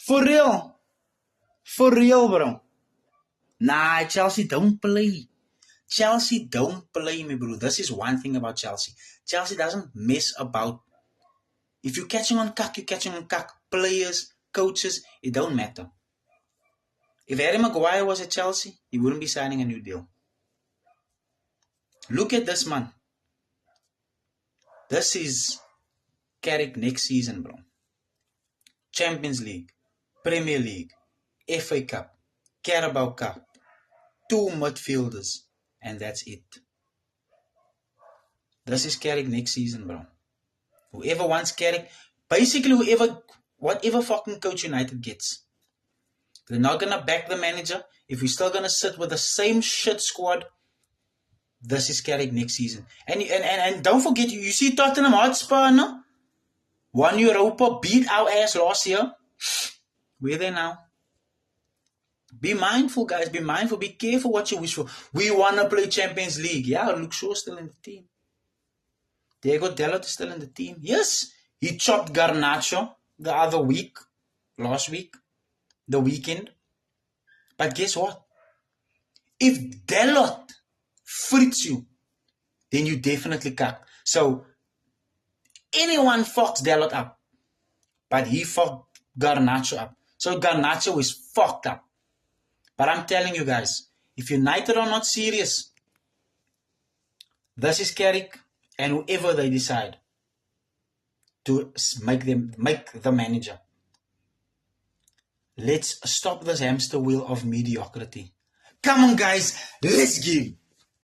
For real. For real, bro. Nah, Chelsea don't play. Chelsea don't play, me, bro. This is one thing about Chelsea. Chelsea doesn't mess about. If you're catching on cuck, you're catching on cuck. Players, coaches, it don't matter. If Harry Maguire was at Chelsea, he wouldn't be signing a new deal. Look at this, man. This is Carrick next season, bro. Champions League, Premier League, FA Cup, Carabao Cup, 2 midfielders, and that's it. This is Carrick next season, bro. Whoever wants Carrick, basically whatever fucking coach United gets. They're not going to back the manager. If we're still going to sit with the same shit squad, this is Carrick next season. And don't forget, you see Tottenham Hotspur, no? Won Europa, beat our ass last year. Where they now? Be mindful, guys. Be mindful. Be careful what you wish for. We want to play Champions League. Yeah, Luke Shaw's still in the team. Diego Dalot is still in the team. Yes, he chopped Garnacho the other week. Last week. The weekend. But guess what? If Dalot freaks you, then you definitely cuck. So, anyone fucks Dalot up. But he fucked Garnacho up. So Garnacho is fucked up. But I'm telling you guys, if United are not serious, this is Carrick and whoever they decide to make the manager. Let's stop this hamster wheel of mediocrity. Come on, guys, let's give.